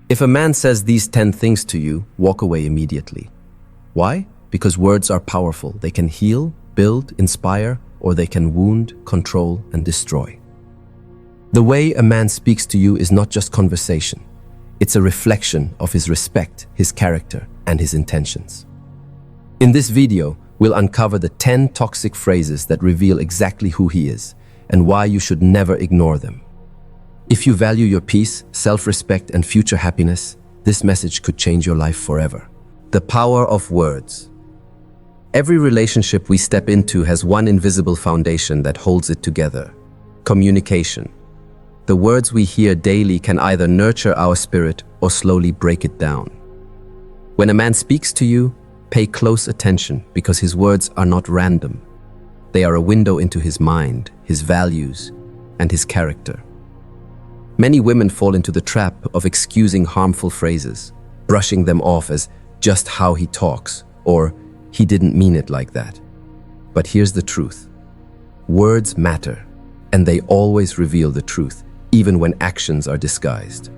If a man says these 10 things to you, walk away immediately. Why? Because words are powerful. They can heal, build, inspire, or they can wound, control, and destroy. The way a man speaks to you is not just conversation. It's a reflection of his respect, his character, and his intentions. In this video, we'll uncover the 10 toxic phrases that reveal exactly who he is and why you should never ignore them. If you value your peace, self-respect, and future happiness, this message could change your life forever. The power of words. Every relationship we step into has one invisible foundation that holds it together: communication. The words we hear daily can either nurture our spirit or slowly break it down. When a man speaks to you, pay close attention because his words are not random. They are a window into his mind, his values, and his character. Many women fall into the trap of excusing harmful phrases, brushing them off as just how he talks, or he didn't mean it like that. But here's the truth. Words matter, and they always reveal the truth, even when actions are disguised.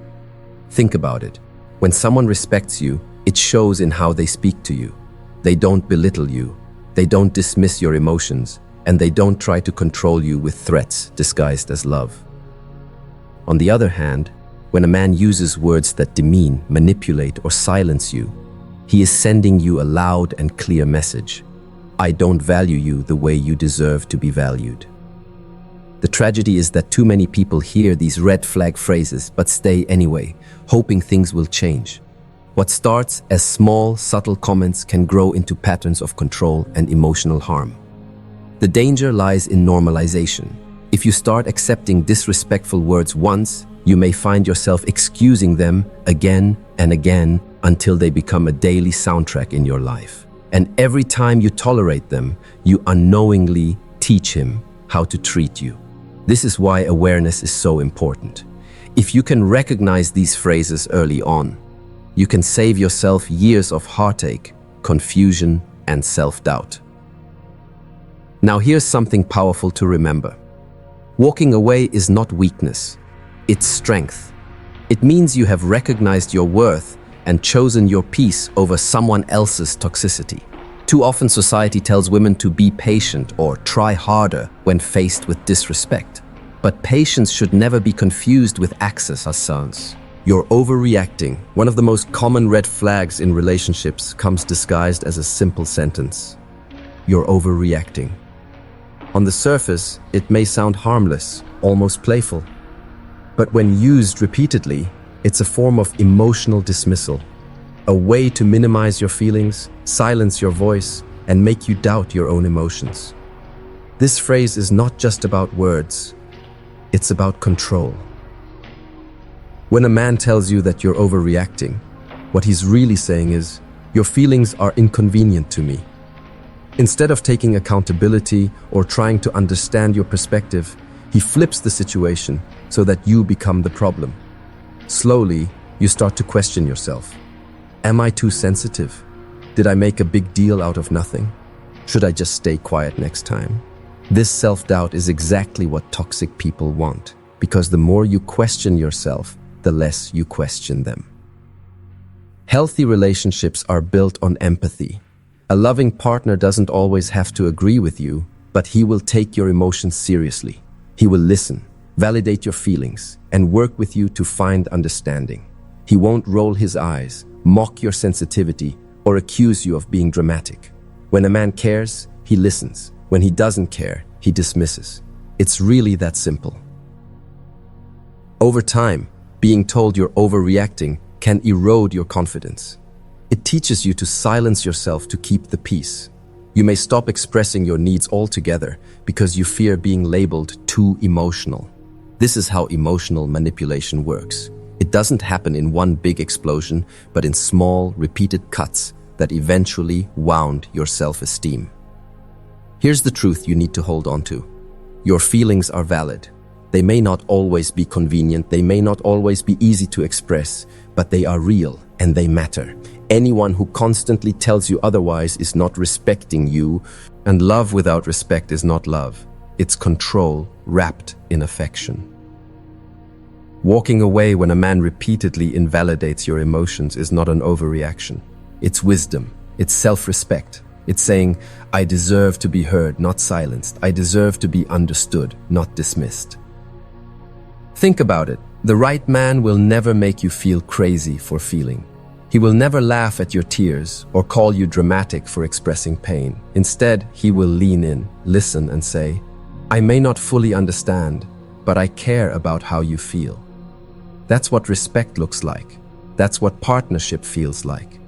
Think about it. When someone respects you, it shows in how they speak to you. They don't belittle you, they don't dismiss your emotions, and they don't try to control you with threats disguised as love. On the other hand, when a man uses words that demean, manipulate, or silence you, he is sending you a loud and clear message. I don't value you the way you deserve to be valued. The tragedy is that too many people hear these red flag phrases but stay anyway, hoping things will change. What starts as small, subtle comments can grow into patterns of control and emotional harm. The danger lies in normalization. If you start accepting disrespectful words once, you may find yourself excusing them again and again until they become a daily soundtrack in your life. And every time you tolerate them, you unknowingly teach him how to treat you. This is why awareness is so important. If you can recognize these phrases early on, you can save yourself years of heartache, confusion, and self-doubt. Now here's something powerful to remember. Walking away is not weakness, it's strength. It means you have recognized your worth and chosen your peace over someone else's toxicity. Too often society tells women to be patient or try harder when faced with disrespect. But patience should never be confused with access, Hassans. You're overreacting. One of the most common red flags in relationships comes disguised as a simple sentence. You're overreacting. On the surface, it may sound harmless, almost playful. But when used repeatedly, it's a form of emotional dismissal, a way to minimize your feelings, silence your voice, and make you doubt your own emotions. This phrase is not just about words, it's about control. When a man tells you that you're overreacting, what he's really saying is, your feelings are inconvenient to me. Instead of taking accountability or trying to understand your perspective, he flips the situation so that you become the problem. Slowly, you start to question yourself. Am I too sensitive? Did I make a big deal out of nothing? Should I just stay quiet next time? This self-doubt is exactly what toxic people want, because the more you question yourself, the less you question them. Healthy relationships are built on empathy. A loving partner doesn't always have to agree with you, but he will take your emotions seriously. He will listen, validate your feelings, and work with you to find understanding. He won't roll his eyes, mock your sensitivity, or accuse you of being dramatic. When a man cares, he listens. When he doesn't care, he dismisses. It's really that simple. Over time, being told you're overreacting can erode your confidence. It teaches you to silence yourself to keep the peace. You may stop expressing your needs altogether because you fear being labeled too emotional. This is how emotional manipulation works. It doesn't happen in one big explosion, but in small, repeated cuts that eventually wound your self-esteem. Here's the truth you need to hold on to. Your feelings are valid. They may not always be convenient, they may not always be easy to express, but they are real and they matter. Anyone who constantly tells you otherwise is not respecting you, and love without respect is not love. It's control wrapped in affection. Walking away when a man repeatedly invalidates your emotions is not an overreaction. It's wisdom. It's self-respect. It's saying, I deserve to be heard, not silenced. I deserve to be understood, not dismissed. Think about it. The right man will never make you feel crazy for feeling. He will never laugh at your tears or call you dramatic for expressing pain. Instead, he will lean in, listen, and say, I may not fully understand, but I care about how you feel. That's what respect looks like. That's what partnership feels like.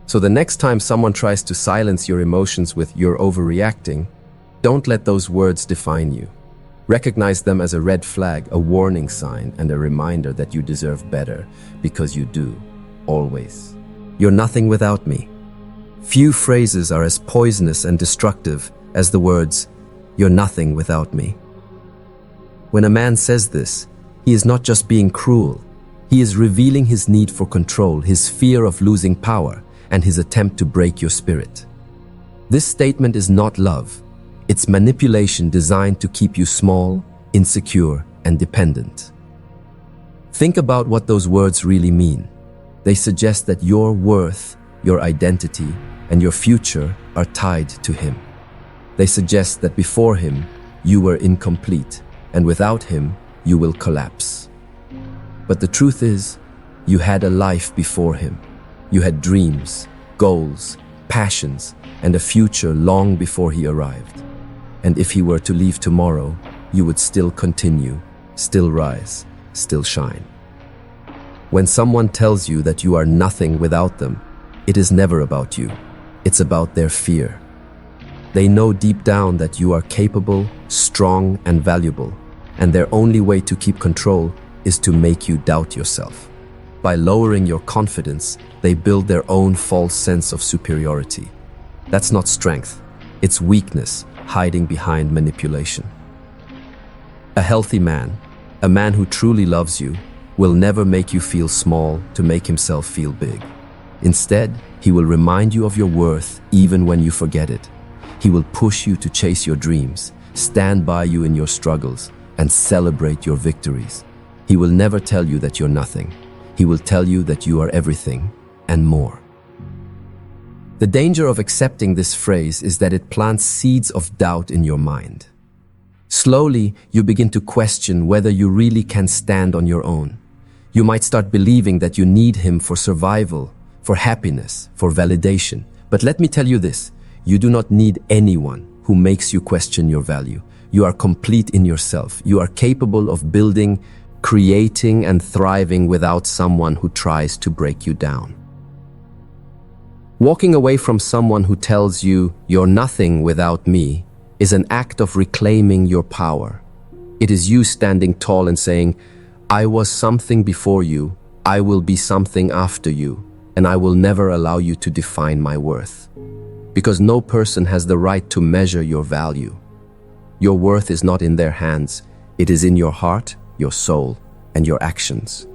So the next time someone tries to silence your emotions with "you're overreacting," don't let those words define you. Recognize them as a red flag, a warning sign, and a reminder that you deserve better, because you do, always. You're nothing without me. Few phrases are as poisonous and destructive as the words, "You're nothing without me." When a man says this, he is not just being cruel. He is revealing his need for control, his fear of losing power, and his attempt to break your spirit. This statement is not love. It's manipulation designed to keep you small, insecure, and dependent. Think about what those words really mean. They suggest that your worth, your identity, and your future are tied to him. They suggest that before him, you were incomplete, and without him, you will collapse. But the truth is, you had a life before him. You had dreams, goals, passions, and a future long before he arrived. And if he were to leave tomorrow, you would still continue, still rise, still shine. When someone tells you that you are nothing without them, it is never about you. It's about their fear. They know deep down that you are capable, strong, and valuable, and their only way to keep control is to make you doubt yourself. By lowering your confidence, they build their own false sense of superiority. That's not strength. It's weakness hiding behind manipulation. A healthy man, a man who truly loves you, will never make you feel small to make himself feel big. Instead, he will remind you of your worth even when you forget it. He will push you to chase your dreams, stand by you in your struggles, and celebrate your victories. He will never tell you that you're nothing. He will tell you that you are everything and more. The danger of accepting this phrase is that it plants seeds of doubt in your mind. Slowly, you begin to question whether you really can stand on your own. You might start believing that you need him for survival, for happiness, for validation. But let me tell you this, you do not need anyone who makes you question your value. You are complete in yourself. You are capable of building, creating, and thriving without someone who tries to break you down. Walking away from someone who tells you you're nothing without me is an act of reclaiming your power. It is you standing tall and saying, I was something before you, I will be something after you, and I will never allow you to define my worth. Because no person has the right to measure your value. Your worth is not in their hands, it is in your heart, your soul, and your actions.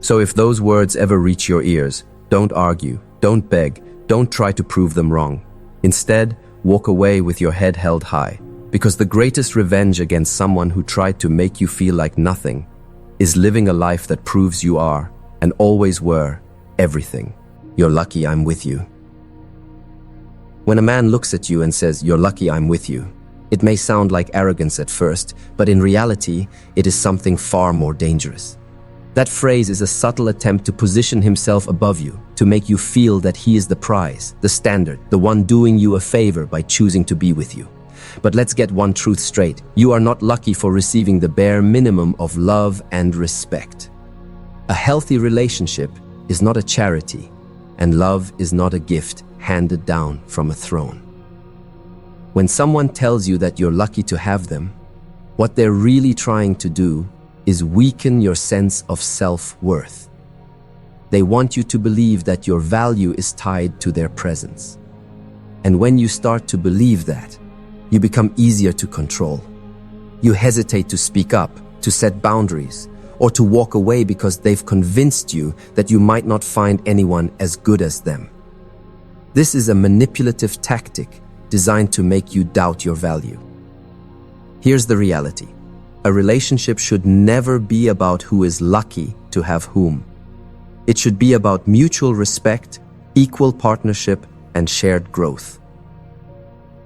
So if those words ever reach your ears, don't argue, don't beg, don't try to prove them wrong. Instead, walk away with your head held high, because the greatest revenge against someone who tried to make you feel like nothing is living a life that proves you are, and always were, everything. You're lucky I'm with you. When a man looks at you and says, you're lucky I'm with you, it may sound like arrogance at first, but in reality, it is something far more dangerous. That phrase is a subtle attempt to position himself above you, to make you feel that he is the prize, the standard, the one doing you a favor by choosing to be with you. But let's get one truth straight. You are not lucky for receiving the bare minimum of love and respect. A healthy relationship is not a charity, and love is not a gift handed down from a throne. When someone tells you that you're lucky to have them, what they're really trying to do is weaken your sense of self-worth. They want you to believe that your value is tied to their presence. And when you start to believe that, you become easier to control. You hesitate to speak up, to set boundaries, or to walk away because they've convinced you that you might not find anyone as good as them. This is a manipulative tactic designed to make you doubt your value. Here's the reality. A relationship should never be about who is lucky to have whom. It should be about mutual respect, equal partnership, and shared growth.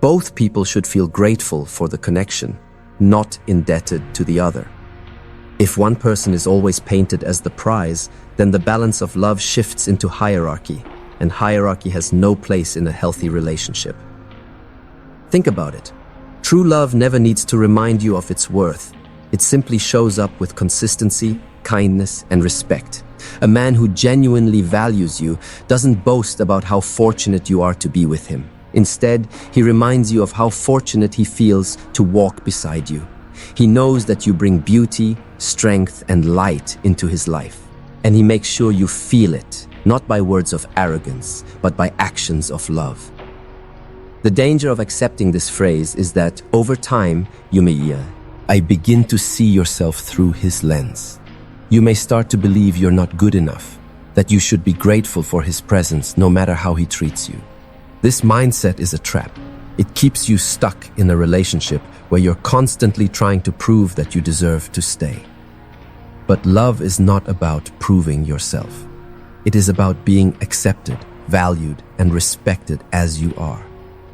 Both people should feel grateful for the connection, not indebted to the other. If one person is always painted as the prize, then the balance of love shifts into hierarchy, and hierarchy has no place in a healthy relationship. Think about it. True love never needs to remind you of its worth. It simply shows up with consistency, kindness, and respect. A man who genuinely values you doesn't boast about how fortunate you are to be with him. Instead, he reminds you of how fortunate he feels to walk beside you. He knows that you bring beauty, strength, and light into his life. And he makes sure you feel it, not by words of arrogance, but by actions of love. The danger of accepting this phrase is that over time, I begin to see yourself through his lens. You may start to believe you're not good enough, that you should be grateful for his presence no matter how he treats you. This mindset is a trap. It keeps you stuck in a relationship where you're constantly trying to prove that you deserve to stay. But love is not about proving yourself. It is about being accepted, valued, and respected as you are.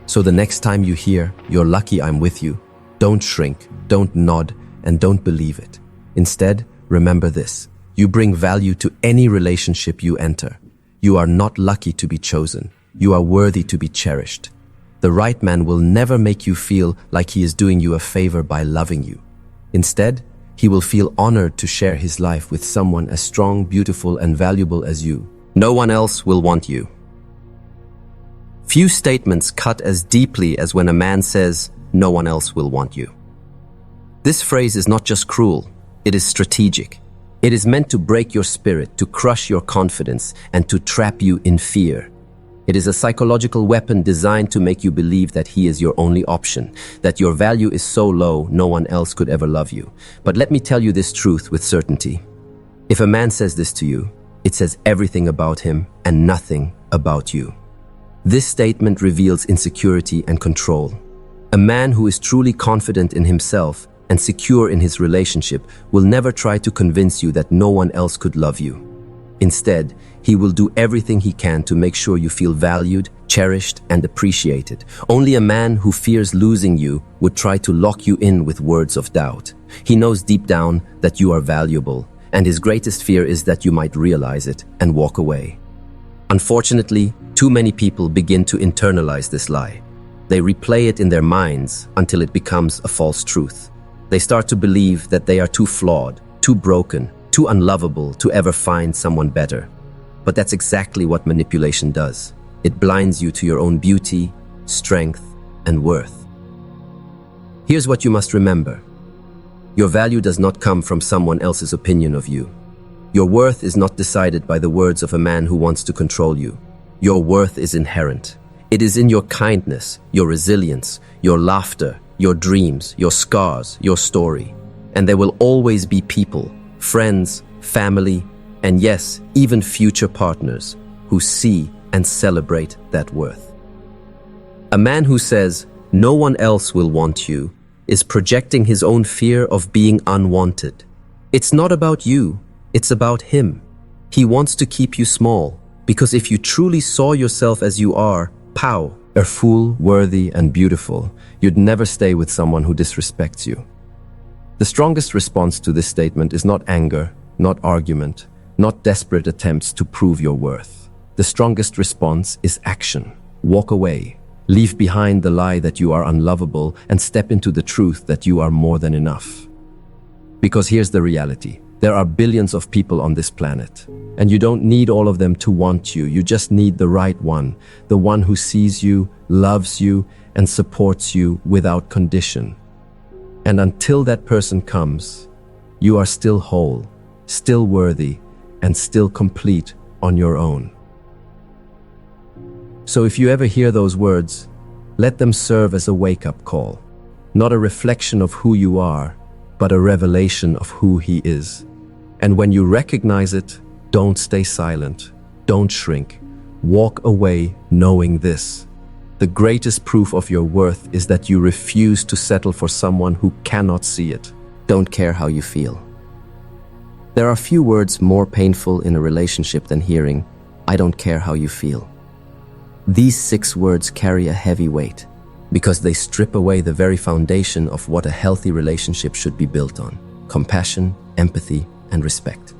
So the next time you hear, "You're lucky I'm with you," don't shrink, don't nod, and don't believe it. Instead, remember this: you bring value to any relationship you enter. You are not lucky to be chosen. You are worthy to be cherished. The right man will never make you feel like he is doing you a favor by loving you. Instead, he will feel honored to share his life with someone as strong, beautiful, and valuable as you. No one else will want you. Few statements cut as deeply as when a man says, "No one else will want you." This phrase is not just cruel, it is strategic. It is meant to break your spirit, to crush your confidence, and to trap you in fear. It is a psychological weapon designed to make you believe that he is your only option, that your value is so low no one else could ever love you. But let me tell you this truth with certainty. If a man says this to you, it says everything about him and nothing about you. This statement reveals insecurity and control. A man who is truly confident in himself and secure in his relationship will never try to convince you that no one else could love you. Instead, he will do everything he can to make sure you feel valued, cherished, and appreciated. Only a man who fears losing you would try to lock you in with words of doubt. He knows deep down that you are valuable, and his greatest fear is that you might realize it and walk away. Unfortunately, too many people begin to internalize this lie. They replay it in their minds until it becomes a false truth. They start to believe that they are too flawed, too broken, too unlovable to ever find someone better. But that's exactly what manipulation does. It blinds you to your own beauty, strength, and worth. Here's what you must remember. Your value does not come from someone else's opinion of you. Your worth is not decided by the words of a man who wants to control you. Your worth is inherent. It is in your kindness, your resilience, your laughter, your dreams, your scars, your story. And there will always be people, friends, family, and yes, even future partners who see and celebrate that worth. A man who says, "No one else will want you," is projecting his own fear of being unwanted. It's not about you, it's about him. He wants to keep you small, because if you truly saw yourself as you are, full, worthy, and beautiful, you'd never stay with someone who disrespects you. The strongest response to this statement is not anger, not argument, not desperate attempts to prove your worth. The strongest response is action. Walk away. Leave behind the lie that you are unlovable and step into the truth that you are more than enough. Because here's the reality. There are billions of people on this planet, and you don't need all of them to want you. You just need the right one, the one who sees you, loves you, and supports you without condition. And until that person comes, you are still whole, still worthy, and still complete on your own. So if you ever hear those words, let them serve as a wake-up call, not a reflection of who you are, but a revelation of who he is. And when you recognize it, don't stay silent, don't shrink, walk away knowing this. The greatest proof of your worth is that you refuse to settle for someone who cannot see it. don't care how you feel. There are few words more painful in a relationship than hearing, I don't care how you feel. These 6 words carry a heavy weight because they strip away the very foundation of what a healthy relationship should be built on: compassion, empathy, and respect.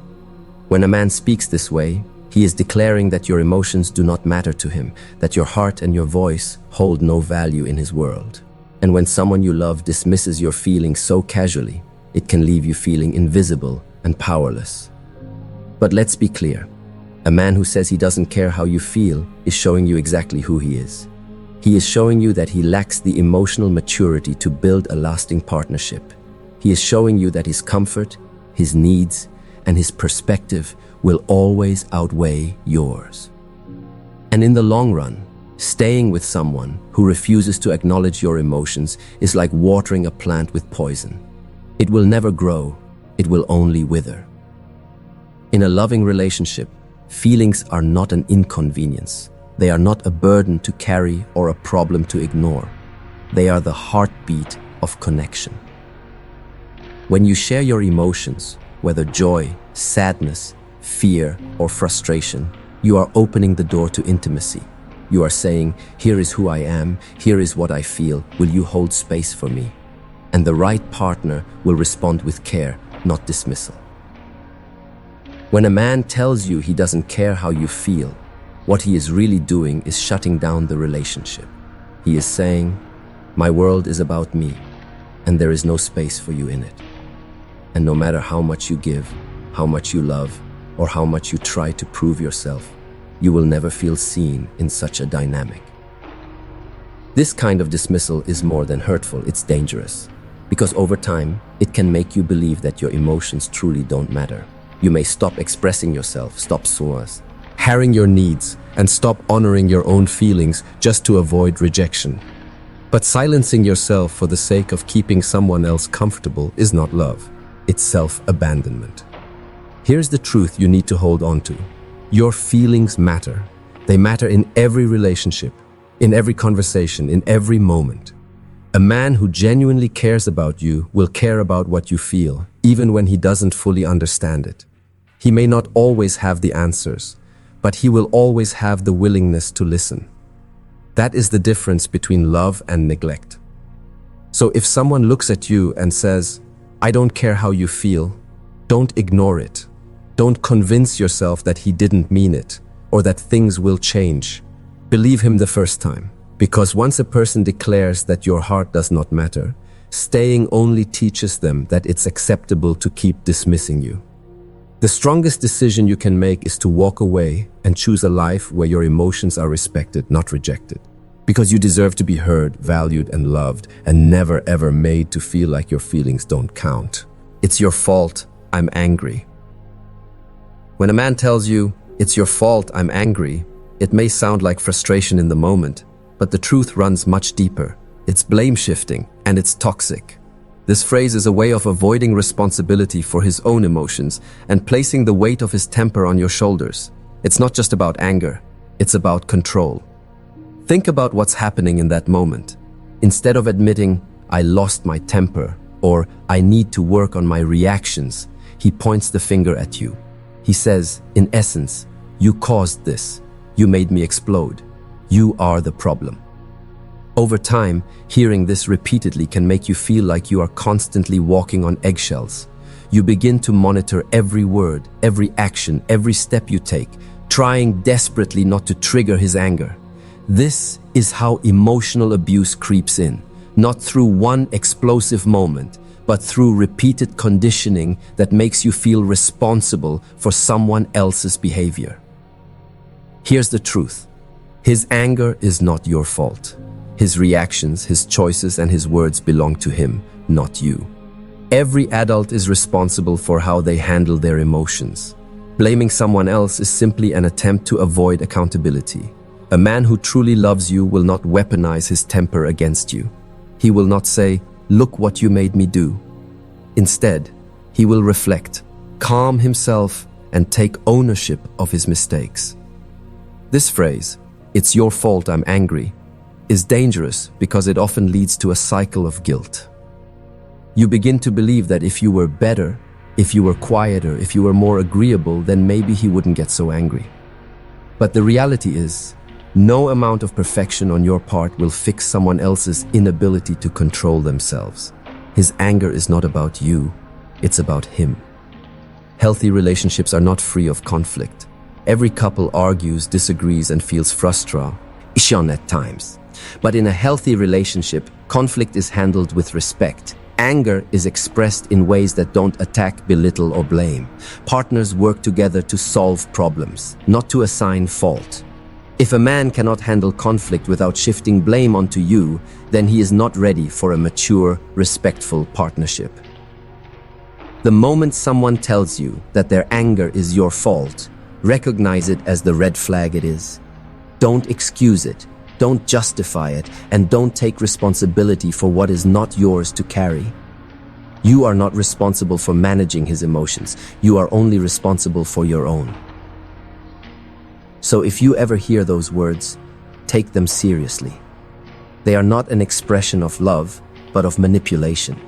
When a man speaks this way, he is declaring that your emotions do not matter to him, that your heart and your voice hold no value in his world. And when someone you love dismisses your feelings so casually, it can leave you feeling invisible and powerless. But let's be clear. A man who says he doesn't care how you feel is showing you exactly who he is. He is showing you that he lacks the emotional maturity to build a lasting partnership. He is showing you that his comfort, his needs, and his perspective will always outweigh yours. And in the long run, staying with someone who refuses to acknowledge your emotions is like watering a plant with poison. It will never grow, it will only wither. In a loving relationship, feelings are not an inconvenience. They are not a burden to carry or a problem to ignore. They are the heartbeat of connection. When you share your emotions, whether joy, sadness, fear, or frustration, you are opening the door to intimacy. You are saying, here is who I am, here is what I feel, will you hold space for me? And the right partner will respond with care, not dismissal. When a man tells you he doesn't care how you feel, what he is really doing is shutting down the relationship. He is saying, my world is about me, and there is no space for you in it. And no matter how much you give, how much you love, or how much you try to prove yourself, you will never feel seen in such a dynamic. This kind of dismissal is more than hurtful, it's dangerous. Because over time, it can make you believe that your emotions truly don't matter. You may stop expressing yourself, stop harring your needs, and stop honoring your own feelings just to avoid rejection. But silencing yourself for the sake of keeping someone else comfortable is not love. It's self-abandonment. Here's the truth you need to hold on to. Your feelings matter. They matter in every relationship, in every conversation, in every moment. A man who genuinely cares about you will care about what you feel, even when he doesn't fully understand it. He may not always have the answers, but he will always have the willingness to listen. That is the difference between love and neglect. So if someone looks at you and says, I don't care how you feel, don't ignore it. Don't convince yourself that he didn't mean it, or that things will change. Believe him the first time. Because once a person declares that your heart does not matter, staying only teaches them that it's acceptable to keep dismissing you. The strongest decision you can make is to walk away and choose a life where your emotions are respected, not rejected. Because you deserve to be heard, valued, and loved, and never ever made to feel like your feelings don't count. It's your fault, I'm angry. When a man tells you, it's your fault, I'm angry, it may sound like frustration in the moment, but the truth runs much deeper. It's blame shifting, and it's toxic. This phrase is a way of avoiding responsibility for his own emotions and placing the weight of his temper on your shoulders. It's not just about anger, it's about control. Think about what's happening in that moment. Instead of admitting, I lost my temper, or I need to work on my reactions, he points the finger at you. He says, in essence, you caused this. You made me explode. You are the problem. Over time, hearing this repeatedly can make you feel like you are constantly walking on eggshells. You begin to monitor every word, every action, every step you take, trying desperately not to trigger his anger. This is how emotional abuse creeps in, not through one explosive moment, but through repeated conditioning that makes you feel responsible for someone else's behavior. Here's the truth. His anger is not your fault. His reactions, his choices, and his words belong to him, not you. Every adult is responsible for how they handle their emotions. Blaming someone else is simply an attempt to avoid accountability. A man who truly loves you will not weaponize his temper against you. He will not say, look what you made me do. Instead, he will reflect, calm himself, and take ownership of his mistakes. This phrase, it's your fault I'm angry, is dangerous because it often leads to a cycle of guilt. You begin to believe that if you were better, if you were quieter, if you were more agreeable, then maybe he wouldn't get so angry. But the reality is, no amount of perfection on your part will fix someone else's inability to control themselves. His anger is not about you, it's about him. Healthy relationships are not free of conflict. Every couple argues, disagrees, and feels frustrated at times. But in a healthy relationship, conflict is handled with respect. Anger is expressed in ways that don't attack, belittle, or blame. Partners work together to solve problems, not to assign fault. If a man cannot handle conflict without shifting blame onto you, then he is not ready for a mature, respectful partnership. The moment someone tells you that their anger is your fault, recognize it as the red flag it is. Don't excuse it, don't justify it, and don't take responsibility for what is not yours to carry. You are not responsible for managing his emotions. You are only responsible for your own. So if you ever hear those words, take them seriously. They are not an expression of love, but of manipulation.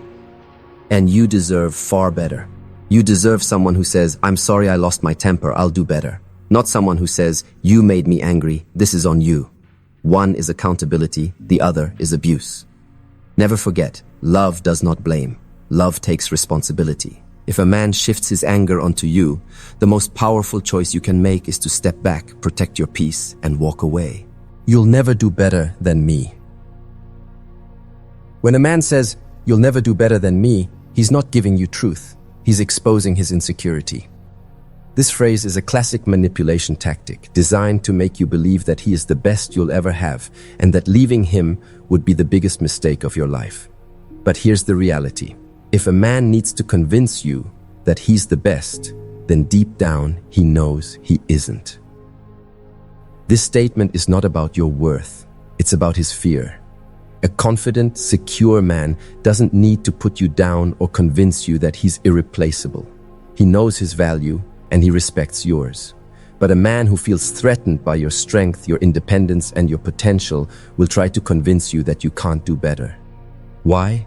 And you deserve far better. You deserve someone who says, "I'm sorry I lost my temper, I'll do better." Not someone who says, "You made me angry, this is on you." One is accountability, the other is abuse. Never forget, love does not blame. Love takes responsibility. If a man shifts his anger onto you, the most powerful choice you can make is to step back, protect your peace, and walk away. You'll never do better than me. When a man says, "You'll never do better than me," he's not giving you truth. He's exposing his insecurity. This phrase is a classic manipulation tactic designed to make you believe that he is the best you'll ever have and that leaving him would be the biggest mistake of your life. But here's the reality. If a man needs to convince you that he's the best, then deep down he knows he isn't. This statement is not about your worth, it's about his fear. A confident, secure man doesn't need to put you down or convince you that he's irreplaceable. He knows his value and he respects yours. But a man who feels threatened by your strength, your independence, and your potential will try to convince you that you can't do better. Why?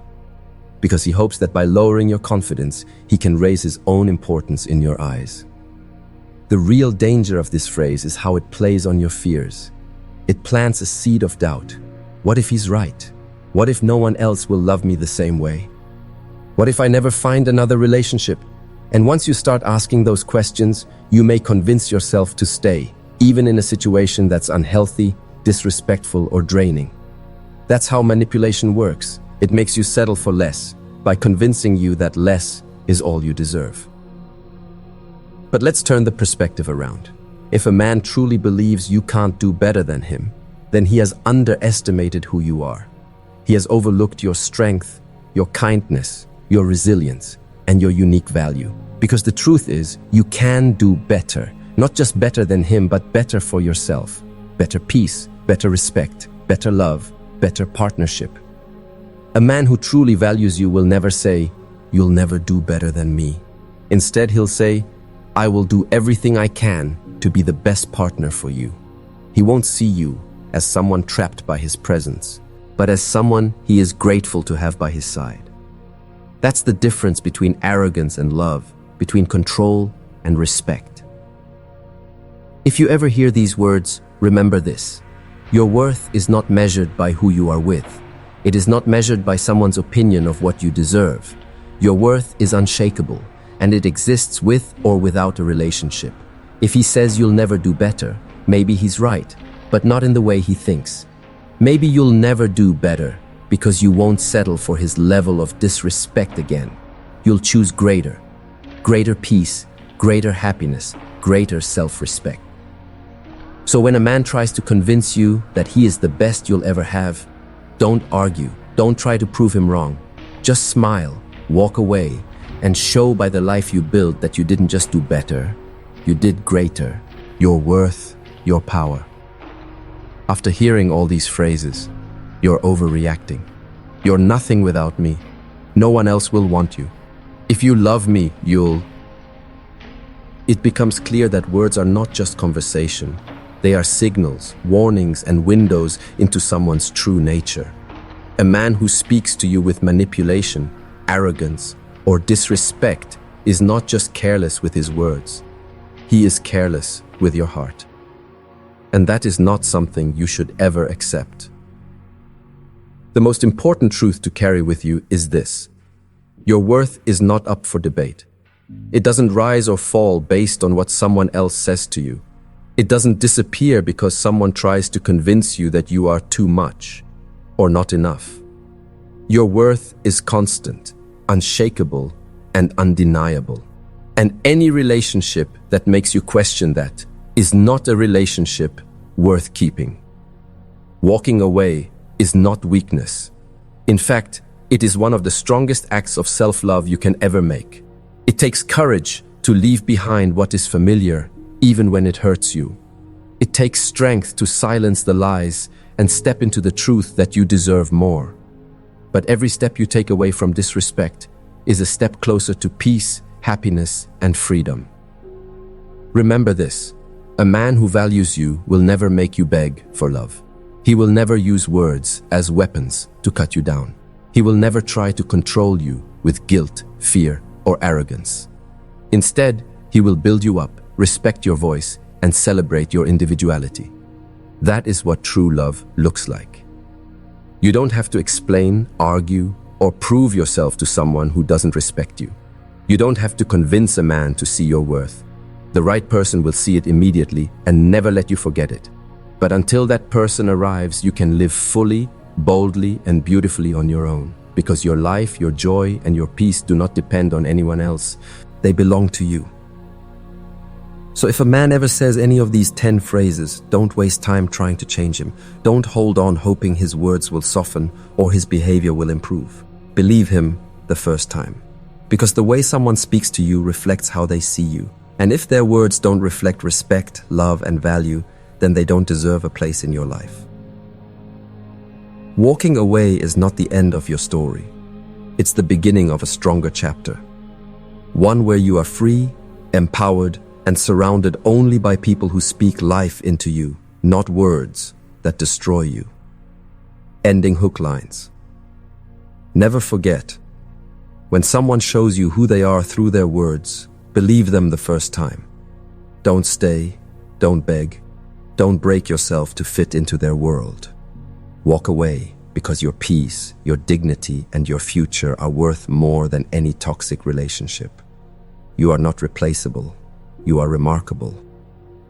Because he hopes that by lowering your confidence, he can raise his own importance in your eyes. The real danger of this phrase is how it plays on your fears. It plants a seed of doubt. What if he's right? What if no one else will love me the same way? What if I never find another relationship? And once you start asking those questions, you may convince yourself to stay, even in a situation that's unhealthy, disrespectful, or draining. That's how manipulation works. It makes you settle for less, by convincing you that less is all you deserve. But let's turn the perspective around. If a man truly believes you can't do better than him, then he has underestimated who you are. He has overlooked your strength, your kindness, your resilience, and your unique value. Because the truth is, you can do better. Not just better than him, but better for yourself. Better peace, better respect, better love, better partnership. A man who truly values you will never say, "You'll never do better than me." Instead, he'll say, "I will do everything I can to be the best partner for you." He won't see you as someone trapped by his presence, but as someone he is grateful to have by his side. That's the difference between arrogance and love, between control and respect. If you ever hear these words, remember this. Your worth is not measured by who you are with. It is not measured by someone's opinion of what you deserve. Your worth is unshakable, and it exists with or without a relationship. If he says you'll never do better, maybe he's right, but not in the way he thinks. Maybe you'll never do better because you won't settle for his level of disrespect again. You'll choose greater peace, greater happiness, greater self-respect. So when a man tries to convince you that he is the best you'll ever have, don't argue, don't try to prove him wrong. Just smile, walk away, and show by the life you build that you didn't just do better, you did greater. Your worth, your power. After hearing all these phrases, you're overreacting. You're nothing without me. No one else will want you. If you love me, you'll... It becomes clear that words are not just conversation. They are signals, warnings, and windows into someone's true nature. A man who speaks to you with manipulation arrogance, or disrespect is not just careless with his words. He is careless with your heart. And that is not something you should ever accept. The most important truth to carry with you is this: your worth is not up for debate. It doesn't rise or fall based on what someone else says to you. It doesn't disappear because someone tries to convince you that you are too much or not enough. Your worth is constant, unshakable, and undeniable. And any relationship that makes you question that is not a relationship worth keeping. Walking away is not weakness. In fact, it is one of the strongest acts of self-love you can ever make. It takes courage to leave behind what is familiar, even when it hurts you. It takes strength to silence the lies and step into the truth that you deserve more. But every step you take away from disrespect is a step closer to peace, happiness, and freedom. Remember this: a man who values you will never make you beg for love. He will never use words as weapons to cut you down. He will never try to control you with guilt, fear, or arrogance. Instead, he will build you up, respect your voice, and celebrate your individuality. That is what true love looks like. You don't have to explain, argue, or prove yourself to someone who doesn't respect you. You don't have to convince a man to see your worth. The right person will see it immediately and never let you forget it. But until that person arrives, you can live fully, boldly, and beautifully on your own. Because your life, your joy, and your peace do not depend on anyone else. They belong to you. So if a man ever says any of these 10 phrases, don't waste time trying to change him. Don't hold on hoping his words will soften or his behavior will improve. Believe him the first time. Because the way someone speaks to you reflects how they see you. And if their words don't reflect respect, love, and value, then they don't deserve a place in your life. Walking away is not the end of your story. It's the beginning of a stronger chapter. One where you are free, empowered, and surrounded only by people who speak life into you, not words that destroy you. Ending hook lines. Never forget, when someone shows you who they are through their words, believe them the first time. Don't stay, don't beg, don't break yourself to fit into their world. Walk away because your peace, your dignity, and your future are worth more than any toxic relationship. You are not replaceable. You are remarkable.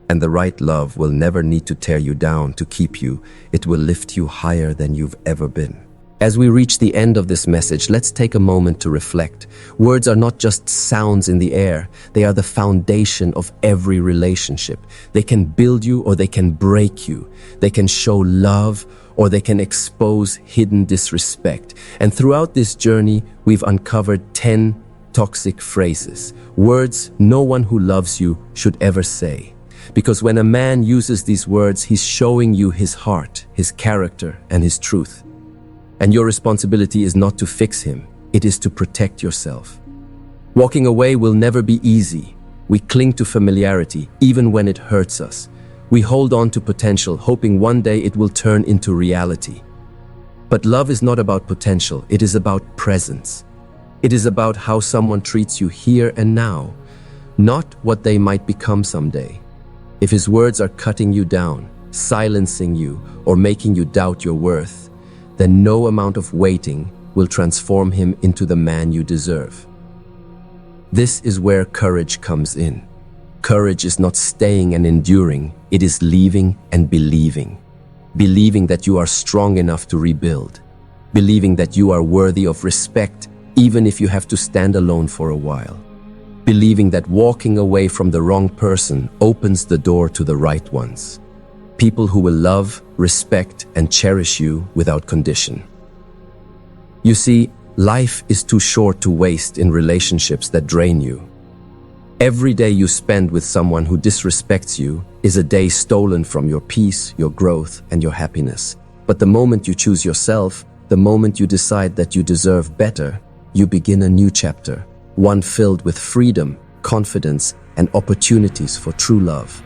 And the right love will never need to tear you down to keep you. It will lift you higher than you've ever been. As we reach the end of this message, let's take a moment to reflect. Words are not just sounds in the air. They are the foundation of every relationship. They can build you or they can break you. They can show love or they can expose hidden disrespect. And throughout this journey, we've uncovered 10 toxic phrases. Words no one who loves you should ever say. Because when a man uses these words, he's showing you his heart, his character, and his truth. And your responsibility is not to fix him, it is to protect yourself. Walking away will never be easy. We cling to familiarity, even when it hurts us. We hold on to potential, hoping one day it will turn into reality. But love is not about potential, it is about presence. It is about how someone treats you here and now, not what they might become someday. If his words are cutting you down, silencing you, or making you doubt your worth, then no amount of waiting will transform him into the man you deserve. This is where courage comes in. Courage is not staying and enduring, it is leaving and believing. Believing that you are strong enough to rebuild. Believing that you are worthy of respect, even if you have to stand alone for a while. Believing that walking away from the wrong person opens the door to the right ones. People who will love, respect, and cherish you without condition. You see, life is too short to waste in relationships that drain you. Every day you spend with someone who disrespects you is a day stolen from your peace, your growth, and your happiness. But the moment you choose yourself, the moment you decide that you deserve better, you begin a new chapter, one filled with freedom, confidence, and opportunities for true love.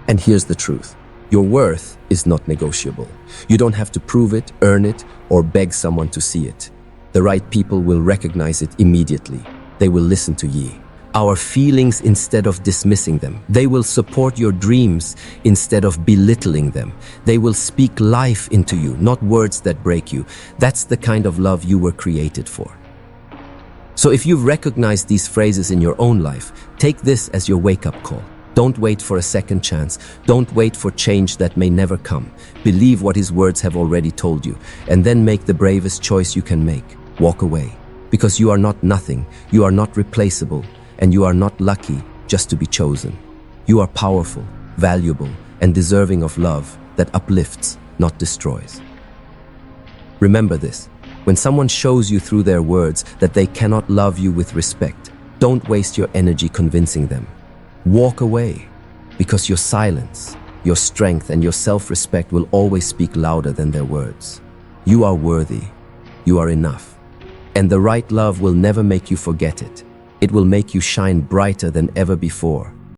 And here's the truth. Your worth is not negotiable. You don't have to prove it, earn it, or beg someone to see it. The right people will recognize it immediately. They will listen to ye. Our feelings instead of dismissing them. They will support your dreams instead of belittling them. They will speak life into you, not words that break you. That's the kind of love you were created for. So if you've recognized these phrases in your own life, take this as your wake-up call. Don't wait for a second chance. Don't wait for change that may never come. Believe what his words have already told you, and then make the bravest choice you can make. Walk away. Because you are not nothing, you are not replaceable, and you are not lucky just to be chosen. You are powerful, valuable, and deserving of love that uplifts, not destroys. Remember this. When someone shows you through their words that they cannot love you with respect, don't waste your energy convincing them. Walk away, because your silence, your strength, and your self-respect will always speak louder than their words. You are worthy. You are enough. And the right love will never make you forget it. It will make you shine brighter than ever before.